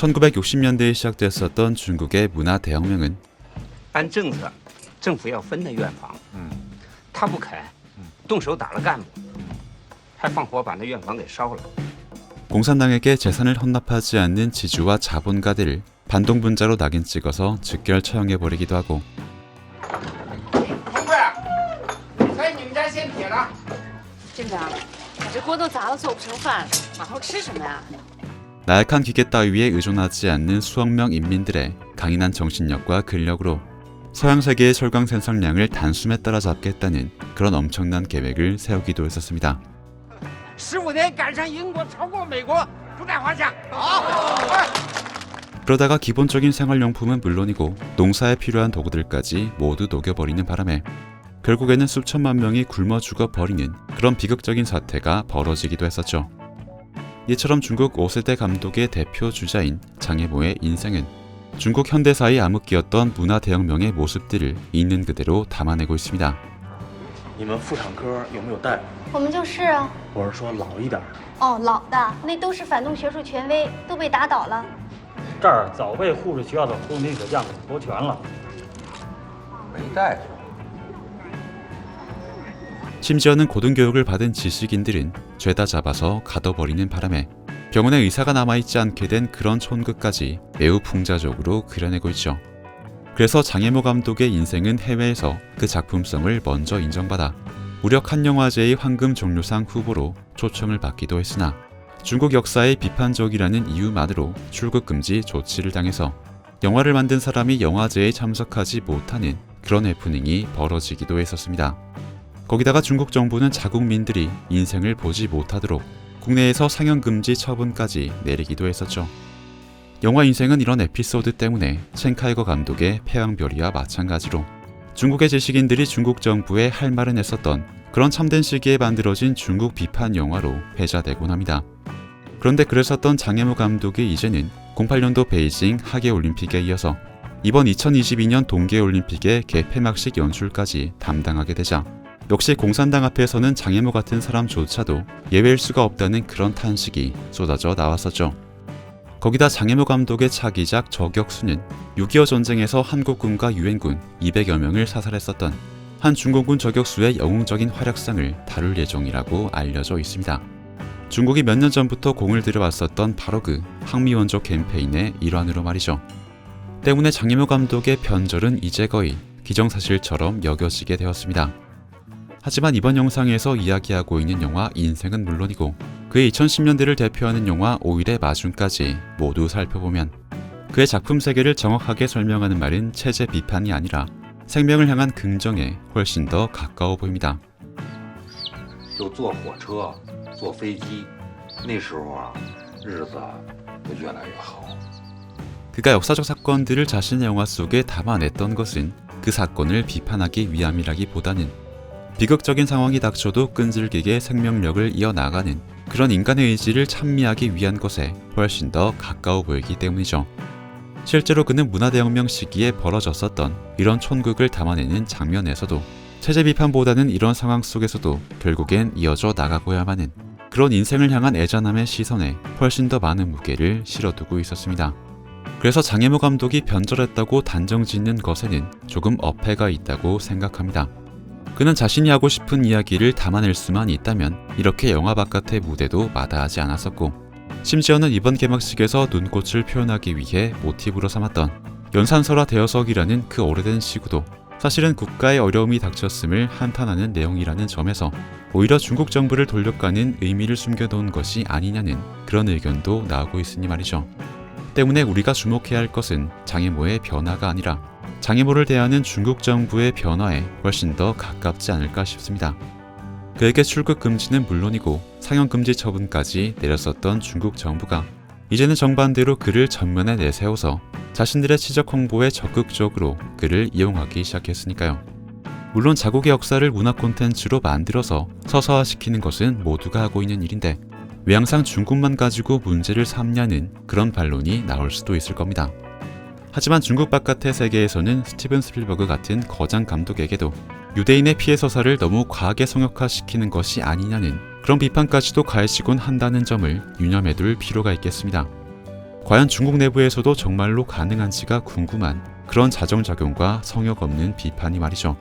1960년대에 시작됐었던 중국의 문화 대혁명은 按政策，政府要分的院房，他不肯，动手打了干部，还放火把那院房给烧了。 공산당에게 재산을 헌납하지 않는 지주와 자본가들을 반동분자로 낙인 찍어서 즉결 처형해버리기도 하고 红贵，所以你们家现撇了。镇长，你这锅都砸了，做不成饭，往后吃什么呀？ 나약한 기계 따위에 의존하지 않는 수억 명 인민들의 강인한 정신력과 근력으로 서양 세계의 철강 생산량을 단숨에 따라잡겠다는 그런 엄청난 계획을 세우기도 했었습니다. 15年赶上英国，超过美国，不在话下。好， 그러다가 기본적인 생활용품은 물론이고 농사에 필요한 도구들까지 모두 녹여버리는 바람에 결국에는 수천만 명이 굶어 죽어버리는 그런 비극적인 사태가 벌어지기도 했었죠. 이처럼 중국 5세대 감독의 대표 주자인 장애모의 인생은 중국 현대사의 암흑기였던 문화 대혁명의 모습들을 있는 그대로 담아내고 있습니다. 你们妇产科有没有大夫？我们就是啊。我是说老一点儿。哦，老的那都是反动学术权威，都被打倒了。这儿早被护士学校的护理者将给夺权了。没大夫。 심지어는 고등교육을 받은 지식인들은 죄다 잡아서 가둬버리는 바람에 병원에 의사가 남아있지 않게 된 그런 촌극까지 매우 풍자적으로 그려내고 있죠. 그래서 장애모 감독의 인생은 해외에서 그 작품성을 먼저 인정받아 무려 칸 영화제의 황금 종려상 후보로 초청을 받기도 했으나 중국 역사의 비판적이라는 이유만으로 출국 금지 조치를 당해서 영화를 만든 사람이 영화제에 참석하지 못하는 그런 해프닝이 벌어지기도 했었습니다. 거기다가 중국 정부는 자국민들이 인생을 보지 못하도록 국내에서 상영 금지 처분까지 내리기도 했었죠. 영화 인생은 이런 에피소드 때문에 첸카이거 감독의 패왕별이와 마찬가지로 중국의 지식인들이 중국 정부에 할 말은 했었던 그런 참된 시기에 만들어진 중국 비판 영화로 회자되곤 합니다. 그런데 그랬었던 장애모 감독이 이제는 08년도 베이징 하계올림픽에 이어서 이번 2022년 동계올림픽의 개폐막식 연출까지 담당하게 되자 역시 공산당 앞에서는 장애모 같은 사람조차도 예외일 수가 없다는 그런 탄식이 쏟아져 나왔었죠. 거기다 장애모 감독의 차기작 저격수는 6.25 전쟁에서 한국군과 유엔군 200여 명을 사살했었던 한 중공군 저격수의 영웅적인 활약상을 다룰 예정이라고 알려져 있습니다. 중국이 몇 년 전부터 공을 들여왔었던 바로 그 항미원조 캠페인의 일환으로 말이죠. 때문에 장애모 감독의 변절은 이제 거의 기정사실처럼 여겨지게 되었습니다. 하지만 이번 영상에서 이야기하고 있는 영화 인생은 물론이고 그의 2010년대를 대표하는 영화 5일의 마중까지 모두 살펴보면 그의 작품 세계를 정확하게 설명하는 말은 체제 비판이 아니라 생명을 향한 긍정에 훨씬 더 가까워 보입니다. 就坐火车、坐飞机，那时候啊，日子会越来越好。 그가 역사적 사건들을 자신의 영화 속에 담아냈던 것은 그 사건을 비판하기 위함이라기보다는 비극적인 상황이 닥쳐도 끈질기게 생명력을 이어나가는 그런 인간의 의지를 찬미하기 위한 것에 훨씬 더 가까워 보이기 때문이죠. 실제로 그는 문화대혁명 시기에 벌어졌었던 이런 촌극을 담아내는 장면에서도 체제 비판보다는 이런 상황 속에서도 결국엔 이어져 나가고야만 하는 그런 인생을 향한 애잔함의 시선에 훨씬 더 많은 무게를 실어두고 있었습니다. 그래서 장애모 감독이 변절했다고 단정짓는 것에는 조금 어폐가 있다고 생각합니다. 그는 자신이 하고 싶은 이야기를 담아낼 수만 있다면 이렇게 영화 바깥의 무대도 마다하지 않았었고 심지어는 이번 개막식에서 눈꽃을 표현하기 위해 모티브로 삼았던 연산설화 대여석이라는 그 오래된 시구도 사실은 국가의 어려움이 닥쳤음을 한탄하는 내용이라는 점에서 오히려 중국 정부를 돌려가는 의미를 숨겨놓은 것이 아니냐는 그런 의견도 나오고 있으니 말이죠. 때문에 우리가 주목해야 할 것은 장애모의 변화가 아니라 장애모를 대하는 중국 정부의 변화에 훨씬 더 가깝지 않을까 싶습니다. 그에게 출국 금지는 물론이고 상영 금지 처분까지 내렸었던 중국 정부가 이제는 정반대로 그를 전면에 내세워서 자신들의 치적 홍보에 적극적으로 그를 이용하기 시작했으니까요. 물론 자국의 역사를 문화 콘텐츠로 만들어서 서사화시키는 것은 모두가 하고 있는 일인데 왜 항상 중국만 가지고 문제를 삼냐는 그런 반론이 나올 수도 있을 겁니다. 하지만 중국 바깥의 세계에서는 스티븐 스필버그 같은 거장 감독에게도 유대인의 피해 서사를 너무 과하게 성역화시키는 것이 아니냐는 그런 비판까지도 가해지곤 한다는 점을 유념해둘 필요가 있겠습니다. 과연 중국 내부에서도 정말로 가능한지가 궁금한 그런 자정작용과 성역 없는 비판이 말이죠.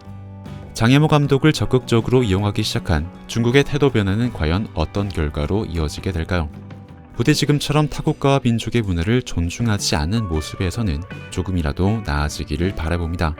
장혜모 감독을 적극적으로 이용하기 시작한 중국의 태도 변화는 과연 어떤 결과로 이어지게 될까요? 부디 지금처럼 타국가와 민족의 문화를 존중하지 않는 모습에서는 조금이라도 나아지기를 바라봅니다.